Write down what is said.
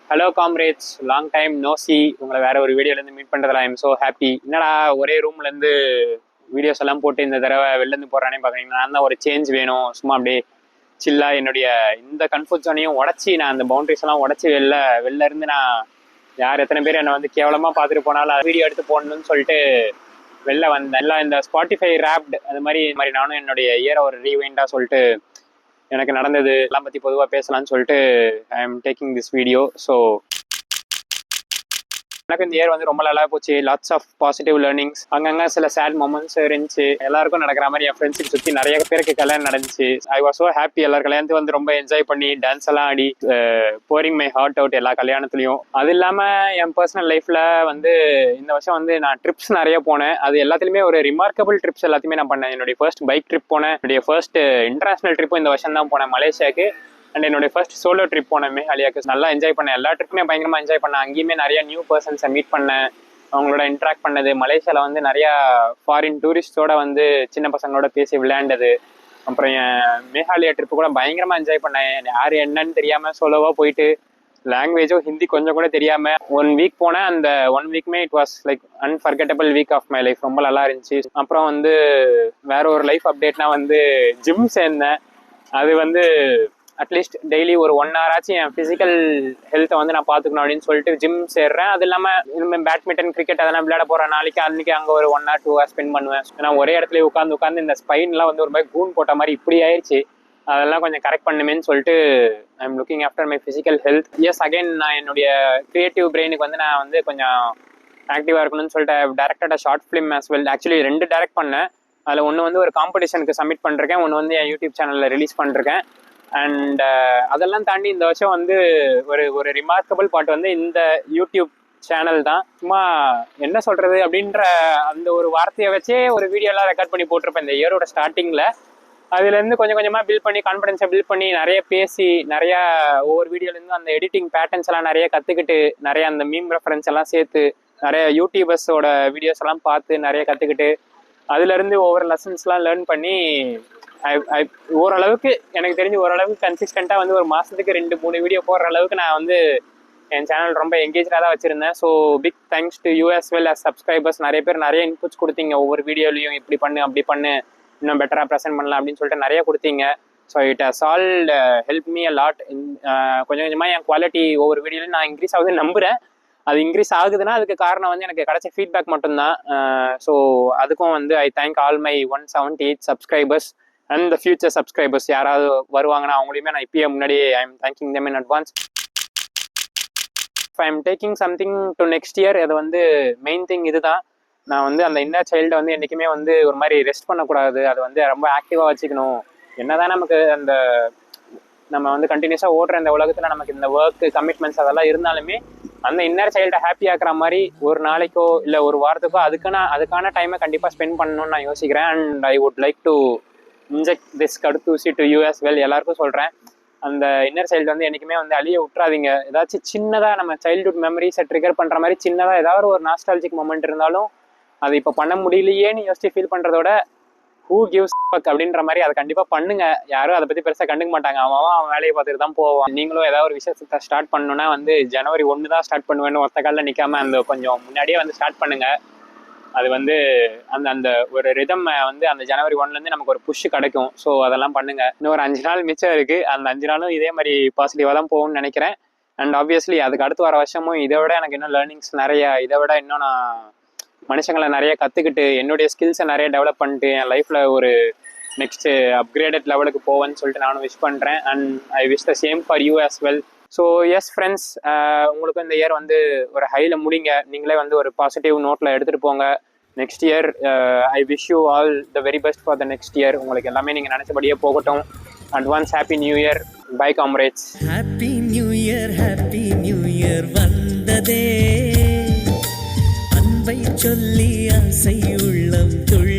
Hello comrades, long time no see. உங்களை வேற ஒரு வீடியோலேருந்து மீட் பண்ணுறதுல ஐ எம் ஸோ ஹாப்பி. என்னடா ஒரே ரூம்லேருந்து வீடியோஸ் எல்லாம் போட்டு இந்த தடவை வெளிலேருந்து போடுறானே பார்க்குறீங்கன்னா, நான் தான் ஒரு சேஞ்ச் வேணும். சும்மா அப்படியே சில்லாக என்னுடைய இந்த கம்ஃபர்ட் ஜோனையும் உடச்சி, நான் அந்த பவுண்டரிஸ் எல்லாம் உடச்சி வெளில இருந்து நான் யார் எத்தனை பேர் என்னை வந்து கேவலமாக பார்த்துட்டு போனாலும் வீடியோ எடுத்து போடணும்னு சொல்லிட்டு வெளில வந்தேன். எல்லாம் இந்த ஸ்பாட்டிஃபை ரேப்டு அது மாதிரி நானும் என்னுடைய இயரை ஒரு ரீவைண்டாக சொல்லிட்டு எனக்கு நடந்தது எல்லாம் பற்றி பொதுவாக பேசலாம்னு சொல்லிட்டு I am taking this video. So எனக்கு இந்த இயர் வந்து ரொம்ப நல்லா போச்சு. Lots of positive learnings. அங்கங்கே சில சேட் மொமெண்ட்ஸ் இருந்துச்சு. எல்லாருக்கும் நடக்கிற மாதிரி என் ஃப்ரெண்ட்ஸுக்கு சுற்றி நிறைய பேருக்கு கல்யாணம் நடந்துச்சு. I was so happy. எல்லாரும் கல்யாணத்துக்கு வந்து ரொம்ப என்ஜாய் பண்ணி டான்ஸ் எல்லாம் ஆடி போரிங் மை ஹார்ட் அவுட் எல்லா கல்யாணத்துலையும். அது இல்லாமல் என் பர்சனல் லைஃப்பில் வந்து இந்த வருஷம் வந்து நான் ட்ரிப்ஸ் நிறைய போனேன். அது எல்லாத்துலேயுமே ஒரு ரிமார்க்கபிள் ட்ரிப்ஸ் எல்லாத்தையுமே நான் பண்ணேன். என்னுடைய ஃபர்ஸ்ட் பைக் ட்ரிப் போனேன். என்னுடைய ஃபர்ஸ்ட் இன்டர்நேஷனல் ட்ரிப்பும் இந்த வருஷம் தான் போனேன், மலேசியாவுக்கு. அண்ட் என்னோட ஃபர்ஸ்ட் சோலோ ட்ரிப் போனேன் மேகாலயாவுக்கு. நல்லா என்ஜாய் பண்ணேன். எல்லா ட்ரிப்புமே பயங்கரமாக என்ஜாய் பண்ணேன். அங்கேயுமே நிறைய நியூ பர்சன்ஸை மீட் பண்ணேன், அவங்களோட இன்ட்ராக்ட் பண்ணது. மலேசியாவில் வந்து நிறையா ஃபாரின் டூரிஸ்டோட வந்து சின்ன பசங்களோட பேசி விளையாண்டது. அப்புறம் என் மேகாலயா ட்ரிப்பு கூட பயங்கரமாக என்ஜாய் பண்ணேன். யார் என்னன்னு தெரியாமல் சோலோவாக போயிட்டு, லாங்குவேஜோ ஹிந்தி கொஞ்சம் கூட தெரியாமல் 1 வீக் போனேன். அந்த 1 வீக்குமே it was like unforgettable week of my life. ரொம்ப நல்லா இருந்துச்சு. அப்புறம் வந்து வேற ஒரு லைஃப் அப்டேட்னா வந்து ஜிம் சேர்ந்தேன். அது வந்து அட்லீஸ்ட் டெய்லி ஒரு 1 hour ஆச்சு என் ஃபிசிக்கல் ஹெல்த்தை வந்து நான் பார்த்துக்கணும் அப்படின்னு சொல்லிட்டு ஜிம் சேர்றேன். அது இல்லாமல் இனிமேல் பேட்மிண்டன், கிரிக்கெட் அதெல்லாம் விளையாட போகிறேன். நாளைக்கு அன்றைக்கி அங்கே ஒரு 1 or 2 hours ஸ்பெண்ட் பண்ணுவேன். நான் ஒரே இடத்துல உட்காந்து இந்த ஸ்பைன்லாம் வந்து ஒரு மாதிரி கூன் போட்ட மாதிரி இப்படி ஆயிடுச்சு. அதெல்லாம் கொஞ்சம் கரெக்ட் பண்ணுமேன்னு சொல்லிட்டு I am looking after my physical health. Yes, again நான் என்னுடைய கிரியேட்டிவ் பிரெயினுக்கு வந்து நான் வந்து கொஞ்சம் ஆக்டிவாக இருக்கணும்னு சொல்லிட்டு directed short film as well. Actually 2 direct பண்ணேன். அதில் ஒன்று வந்து ஒரு காம்படிஷனுக்கு சப்மிட் பண்ணிருக்கேன், ஒன்று வந்து என் யூடியூப் சேனலில் ரிலீஸ் பண்ணிருக்கேன். அண்ட் அதெல்லாம் தாண்டி இந்த வருஷம் வந்து ஒரு ரிமார்க்கபிள் பார்ட் வந்து இந்த யூடியூப் சேனல் தான். சும்மா என்ன சொல்கிறது அப்படின்ற அந்த ஒரு வார்த்தையை வச்சே ஒரு வீடியோலாம் ரெக்கார்ட் பண்ணி போட்டிருப்பேன் இந்த இயரோட ஸ்டார்டிங்கில். அதுலேருந்து கொஞ்சம் கொஞ்சமாக பில்ட் பண்ணி, கான்ஃபிடென்ஸை பில்ட் பண்ணி, நிறைய பேசி, நிறையா ஒவ்வொரு வீடியோலேருந்து அந்த எடிட்டிங் பேட்டர்ன்ஸ் எல்லாம் நிறைய கற்றுக்கிட்டு, நிறைய அந்த மீம் ரெஃபரன்ஸ் எல்லாம் சேர்த்து, நிறைய யூடியூபர்ஸோட வீடியோஸ் எல்லாம் பார்த்து நிறைய கற்றுக்கிட்டு, அதுலேருந்து ஒவ்வொரு லெசன்ஸ்லாம் லேர்ன் பண்ணி ஓரளவுக்கு எனக்கு தெரிஞ்சு ஓரளவுக்கு கன்சிஸ்டண்ட்டாக வந்து ஒரு மாதத்துக்கு 2-3 வீடியோ போடுற அளவுக்கு நான் வந்து என் சேனல் ரொம்ப எங்கேஜாக தான் வச்சுருந்தேன். So big thanks to you as well as subscribers. நிறைய பேர் நிறைய இன்புட்ஸ் கொடுத்தீங்க. ஒவ்வொரு வீடியோலையும் இப்படி பண்ணு, அப்படி பண்ணு, இன்னும் பெட்டராக ப்ரெசென்ட் பண்ணலாம் அப்படின்னு சொல்லிட்டு நிறைய கொடுத்தீங்க. So it has all help me a lot. கொஞ்சம் கொஞ்சமாக என் குவாலிட்டி ஒவ்வொரு வீடியோலையும் நான் இன்க்ரீஸ் ஆகுதுன்னு நம்புகிறேன். அது இன்க்ரீஸ் ஆகுதுன்னா அதுக்கு காரணம் வந்து எனக்கு கிடைச்ச ஃபீட்பேக் மட்டும்தான். ஸோ அதுக்கும் வந்து I thank all my 178 subscribers and the future subscribers. யாராவது வருவாங்கன்னா அவங்களையுமே நான் இப்பயே முன்னாடியே I am thanking them in advance. I am taking something to next year. அது வந்து மெயின் திங் இதுதான். நான் வந்து அந்த இன்னர் சைல்டை வந்து என்றைக்குமே வந்து ஒரு மாதிரி ரெஸ்ட் பண்ணக்கூடாது. அது வந்து ரொம்ப ஆக்டிவாக வச்சுக்கணும். என்னதான் நமக்கு அந்த நம்ம வந்து கண்டினியூஸாக ஓடுற இந்த உலகத்தில் நமக்கு இந்த ஒர்க் கமிட்மெண்ட்ஸ் அதெல்லாம் இருந்தாலுமே அந்த இன்னர் சைல்டை ஹாப்பி ஆக்குற மாதிரி ஒரு நாளைக்கோ இல்லை ஒரு வாரத்துக்கோ அதுக்கான டைமை கண்டிப்பாக ஸ்பெண்ட் பண்ணணும்னு நான் யோசிக்கிறேன். And I would like to inject this கடுத்தூசி டு யூ as well. எல்லாருக்கும் சொல்கிறேன், அந்த இன்னர் சைல்டு வந்து என்றைக்குமே வந்து அழிய விட்டுறாதீங்க. ஏதாச்சும் சின்னதாக நம்ம சைல்டுஹுட் மெமரிஸை ட்ரிகர் பண்ணுற மாதிரி சின்னதாக ஏதாவது ஒரு நாஸ்டாலஜிக் மொமெண்ட் இருந்தாலும் அது இப்போ பண்ண முடியலையேன்னு யோசிச்சு ஃபீல் பண்ணுறதோட ஹூ கிவ்ஸ் ஃபக் அப்படின்ற மாதிரி அதை கண்டிப்பாக பண்ணுங்க. யாரும் அதை பற்றி பெருசாக கண்டுக்க மாட்டாங்க. அவன் வேலையை பார்த்துட்டு தான் போவான். நீங்களும் ஏதாவது ஒரு விஷயத்தை ஸ்டார்ட் பண்ணணுன்னா வந்து ஜனவரி 1 தான் ஸ்டார்ட் பண்ணுவேன்னு ஒத்த காலில் நிற்காம அந்த கொஞ்சம் முன்னாடியே வந்து ஸ்டார்ட் பண்ணுங்க. அது வந்து அந்த ஒரு ரிதம் வந்து அந்த ஜனவரி 1லேருந்து நமக்கு ஒரு புஷ் கிடைக்கும். ஸோ அதெல்லாம் பண்ணுங்க. இன்னும் ஒரு 5 நாள் மிச்சம் இருக்குது. அந்த 5 நாளும் இதே மாதிரி பாசிட்டிவாக தான் போகும்னு நினைக்கிறேன். அண்ட் ஆப்வியஸ்லி அதுக்கு அடுத்து வர வருஷமும் இதை விட எனக்கு இன்னும் லேர்னிங்ஸ் நிறைய, இதை விட இன்னும் நான் மனுஷங்களை நிறைய கற்றுக்கிட்டு என்னுடைய ஸ்கில்ஸை நிறைய டெவலப் பண்ணிட்டு என் லைஃப்பில் ஒரு நெக்ஸ்ட்டு அப்கிரேடட் லெவலுக்கு போவேன்னு சொல்லிட்டு நானும் விஷ் பண்ணுறேன். And I wish the same for you as well. So S friends, உங்களுக்கு இந்த இயர் வந்து ஒரு ஹையில் முடிங்க. நீங்களே வந்து ஒரு பாசிட்டிவ் நோட்டில் எடுத்துகிட்டு போங்க. Next year I wish you all the very best for the next year. உங்களுக்கு எல்லாமே நீங்கள் நினச்சபடியே போகட்டும். Advance happy new year. Bye comrades. Happy new year வந்ததே, அன்பை சொல்லி ஆசை உள்ளம் துள்